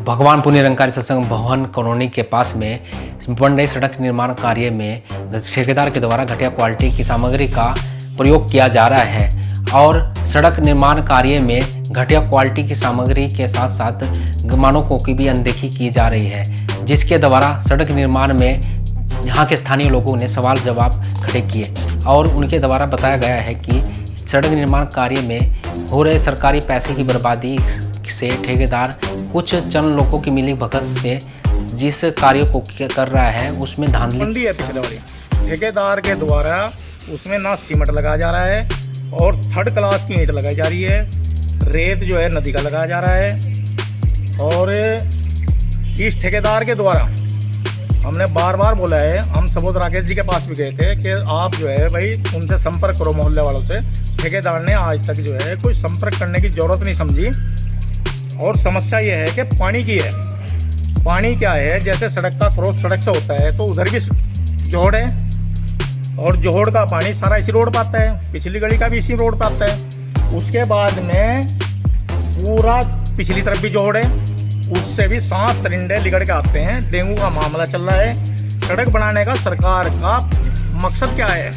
भगवानपुर निरंकारी सत्संग भवन कॉलोनी के पास में बन रही सड़क निर्माण कार्य में ठेकेदार के द्वारा घटिया क्वालिटी की सामग्री का प्रयोग किया जा रहा है और सड़क निर्माण कार्य में घटिया क्वालिटी की सामग्री के साथ साथ मानकों की भी अनदेखी की जा रही है, जिसके द्वारा सड़क निर्माण में यहाँ के स्थानीय लोगों ने सवाल जवाब खड़े किए और उनके द्वारा बताया गया है कि सड़क निर्माण कार्य में हो रहे सरकारी पैसे की बर्बादी से ठेकेदार कुछ चंद लोगों की मिली भगत से जिस कार्य को कर रहा है उसमें धांधली है। पिछले वाली ठेकेदार के द्वारा उसमें ना सीमेंट लगाया जा रहा है और थर्ड क्लास की ईंट लगाई जा रही है, रेत जो है नदी का लगाया जा रहा है। और इस ठेकेदार के द्वारा हमने बार बार बोला है, हम सबोध राकेश जी के पास भी गए थे कि आप जो है भाई उनसे संपर्क करो मोहल्ले वालों से। ठेकेदार ने आज तक जो है कोई संपर्क करने की ज़रूरत नहीं समझी। और समस्या ये है कि पानी की है। पानी क्या है, जैसे सड़क का क्रॉस सड़क से होता है तो उधर भी जोड़ है और जोड़ का पानी सारा इसी रोड पर आता है, पिछली गली का भी इसी रोड पर आता है। उसके बाद में पूरा पिछली तरफ भी जोड़ है, उससे भी 7 सरिंडे लिगड़ के आते हैं। डेंगू का मामला चल रहा है। सड़क बनाने का सरकार का मकसद क्या है?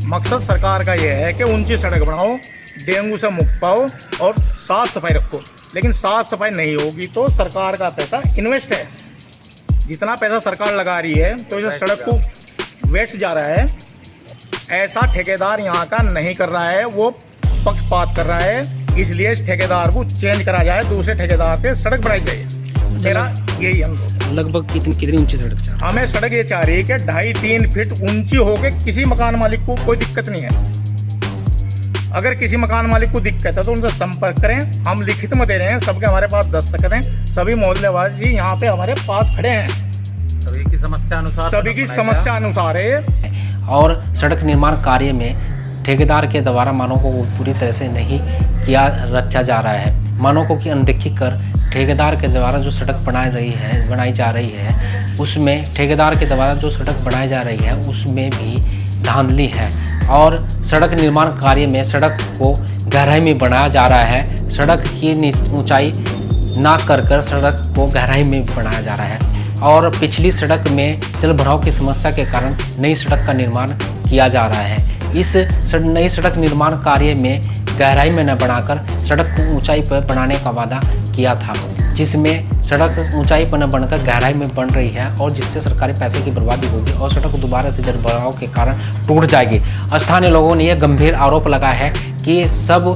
मकसद सरकार का ये है कि ऊंची सड़क बनाओ, डेंगू से मुक्त पाओ और साफ़ सफाई रखो। लेकिन साफ़ सफाई नहीं होगी तो सरकार का पैसा इन्वेस्ट है, जितना पैसा सरकार लगा रही है तो इस सड़क को वेस्ट जा रहा है। ऐसा ठेकेदार यहाँ का नहीं कर रहा है, वो पक्षपात कर रहा है। इसलिए इस ठेकेदार को चेंज करा जाए, दूसरे ठेकेदार से सड़क बनाई जाए। मेरा यही हम लगभग कितनी ऊंची सड़क चाहिए? हमें सड़क ये चाह रही है कि 2.5-3 फीट ऊंची हो के किसी मकान मालिक को कोई दिक्कत नहीं है। अगर किसी मकान मालिक को दिक्कत है तो उनसे संपर्क करें, हम लिखित में दे रहे हैं, सबके हमारे पास दस्तखत हैं। सभी मोहल्लेवासी यहाँ पे हमारे पास खड़े हैं, सभी की समस्या अनुसार है। और सड़क निर्माण कार्य में ठेकेदार के द्वारा मानकों को पूरी तरह से नहीं रखा जा रहा है। मानकों की अनदेखी कर ठेकेदार के द्वारा जो सड़क बनाई जा रही है उसमें ठेकेदार के द्वारा जो सड़क बनाई जा रही है उसमें भी धांधली है और सड़क निर्माण कार्य में सड़क को गहराई में बनाया जा रहा है। सड़क की ऊंचाई ना कर सड़क को गहराई में बनाया जा रहा है और पिछली सड़क में जल भराव की समस्या के कारण नई सड़क का निर्माण किया जा रहा है। इस नई सड़क निर्माण कार्य में गहराई में न बनाकर सड़क को ऊंचाई पर बनाने का वादा किया था, जिसमें सड़क ऊंचाई पर न बनकर गहराई में बन रही है और जिससे सरकारी पैसे की बर्बादी होगी और सड़क दोबारा से जल भराव के कारण टूट जाएगी। स्थानीय लोगों ने यह गंभीर आरोप लगाया है कि सब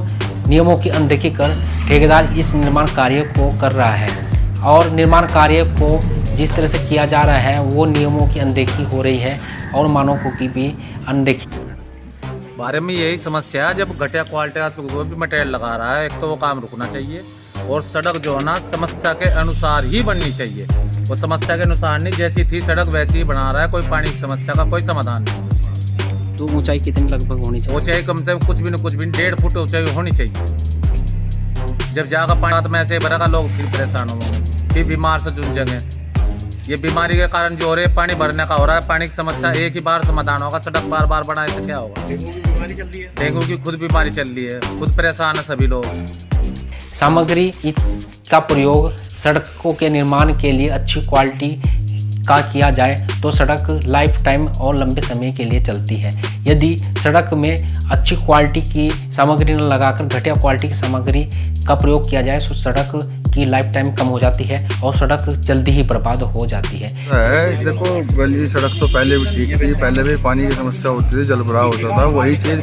नियमों की अनदेखी कर ठेकेदार इस निर्माण कार्य को कर रहा है और निर्माण कार्य को जिस तरह से किया जा रहा है वो नियमों की अनदेखी हो रही है और मानकों की भी अनदेखी। बारे में यही समस्या है, जब घटिया क्वालिटी का कोई भी मटेरियल लगा रहा है, एक तो वो काम रुकना चाहिए और सड़क जो है ना समस्या के अनुसार ही बननी चाहिए। वो समस्या के अनुसार नहीं, जैसी थी सड़क वैसी ही बना रहा है, कोई पानी की समस्या का कोई समाधान नहीं। तो ऊंचाई कितनी लगभग होनी चाहिए? ऊंचाई कम से कम कुछ भी 1.5 फुट ऊंचाई होनी चाहिए। जब जाकर पानी में ऐसे भरेगा लोग फिर परेशान होंगे, फिर बीमार से जूझेंगे। ये बीमारी के कारण जो हो रहे पानी भरने का हो रहा है, पानी की समस्या एक ही बार समाधान होगा, सड़क बार बार बनाए तो क्या होगा? डेंगू की खुद बीमारी चल रही है, खुद परेशान है सभी लोग। सामग्री का प्रयोग सड़कों के निर्माण के लिए अच्छी क्वालिटी का किया जाए तो सड़क लाइफ टाइम और लंबे समय के लिए चलती है। यदि सड़क में अच्छी क्वालिटी की सामग्री न लगाकर घटिया क्वालिटी की सामग्री का प्रयोग किया जाए तो सड़क की लाइफ टाइम कम हो जाती है और सड़क जल्दी ही बर्बाद हो जाती है। देखो गली सड़क तो पहले भी ठीक थी, पहले भी पानी की समस्या होती थी, जल भराव होता था। वही चीज़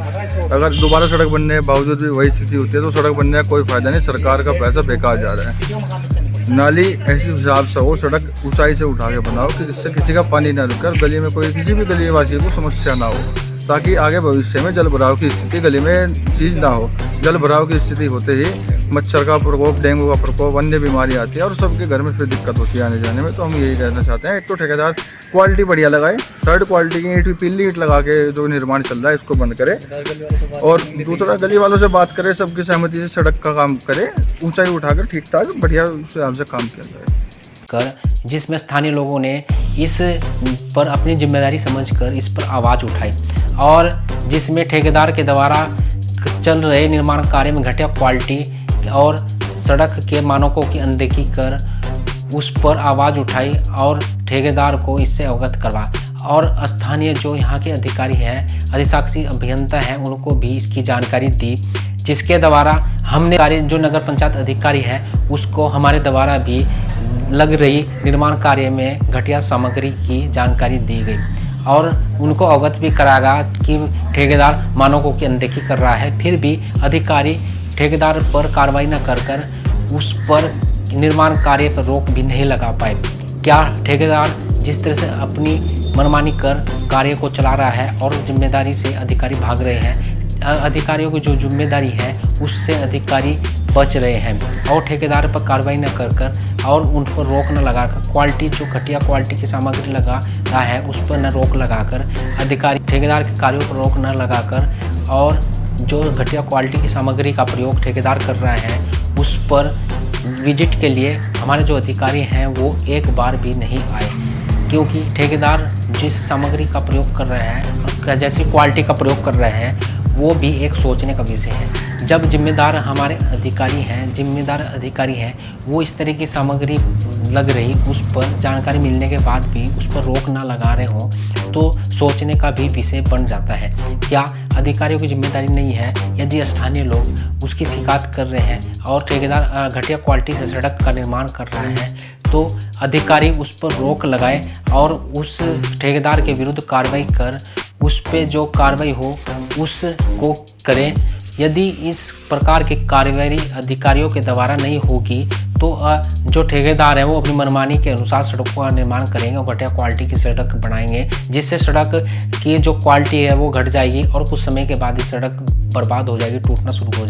अगर दोबारा सड़क बनने के बावजूद भी वही स्थिति होती है तो सड़क बनने का कोई फायदा नहीं, सरकार का पैसा बेकार जा रहा है। नाली ऐसी हिसाब से हो, सड़क ऊंचाई से उठा के बनाओ कि जिससे किसी का पानी ना रुके, गली में कोई किसी भी गली वासी को समस्या ना हो, ताकि आगे भविष्य में जल भराव की स्थिति गली में चीज़ ना हो। जल भराव की स्थिति होते ही मच्छर का प्रकोप, डेंगू का प्रकोप, अन्य बीमारी आती है और सबके घर में फिर दिक्कत होती है आने जाने में। तो हम यही कहना चाहते हैं, एक तो ठेकेदार क्वालिटी बढ़िया लगाए, थर्ड क्वालिटी की ईंट, पीली ईंट लगा के जो निर्माण चल रहा है इसको बंद करे और दूसरा गली वालों से बात करे, सबकी सहमति से सड़क का काम करे, ऊंचाई उठाकर ठीक ठाक बढ़िया हिसाब से काम किया जाए। जिसमें स्थानीय लोगों ने इस पर अपनी जिम्मेदारी समझकर इस पर आवाज़ उठाई और जिसमें ठेकेदार के द्वारा चल रहे निर्माण कार्य में घटिया क्वालिटी और सड़क के मानकों की अनदेखी कर उस पर आवाज़ उठाई और ठेकेदार को इससे अवगत करवा, और स्थानीय जो यहाँ के अधिकारी हैं, अधिशासी अभियंता हैं, उनको भी इसकी जानकारी दी, जिसके द्वारा हमने कार्य जो नगर पंचायत अधिकारी है उसको हमारे द्वारा भी लग रही निर्माण कार्य में घटिया सामग्री की जानकारी दी गई और उनको अवगत भी कराया कि ठेकेदार मानकों की अनदेखी कर रहा है। फिर भी अधिकारी ठेकेदार पर कार्रवाई न कर उस पर निर्माण कार्य पर रोक भी नहीं लगा पाए। क्या ठेकेदार जिस तरह से अपनी मनमानी कर कार्य को चला रहा है और जिम्मेदारी से अधिकारी भाग रहे हैं, अधिकारियों की जो जिम्मेदारी है उससे अधिकारी बच रहे हैं और ठेकेदार पर कार्रवाई न कर और उन पर रोक न लगाकर क्वालिटी जो घटिया क्वालिटी की सामग्री लगा रहा है उस पर न रोक लगाकर अधिकारी ठेकेदार के कार्यों पर रोक न लगाकर और जो घटिया क्वालिटी की सामग्री का प्रयोग ठेकेदार कर रहा है उस पर विजिट के लिए हमारे जो अधिकारी हैं वो एक बार भी नहीं आए, क्योंकि ठेकेदार जिस सामग्री का प्रयोग कर रहे हैं और जैसी क्वालिटी का प्रयोग कर रहे हैं वो भी एक सोचने का विषय है। जब जिम्मेदार हमारे अधिकारी हैं वो इस तरह की सामग्री लग रही उस पर जानकारी मिलने के बाद भी उस पर रोक ना लगा रहे हों तो सोचने का भी विषय बन जाता है। क्या अधिकारियों की जिम्मेदारी नहीं है? यदि स्थानीय लोग उसकी शिकायत कर रहे हैं और ठेकेदार घटिया क्वालिटी से सड़क का निर्माण कर रहा है तो अधिकारी उस पर रोक लगाए और उस ठेकेदार के विरुद्ध कार्रवाई कर उस पे जो कार्रवाई हो उसको करें। यदि इस प्रकार की कार्रवाई अधिकारियों के द्वारा नहीं होगी तो जो ठेकेदार है वो अपनी मनमानी के अनुसार सड़कों का निर्माण करेंगे और घटिया क्वालिटी की सड़क बनाएंगे, जिससे सड़क की जो क्वालिटी है वो घट जाएगी और कुछ समय के बाद ही सड़क बर्बाद हो जाएगी, टूटना शुरू हो जाएगी।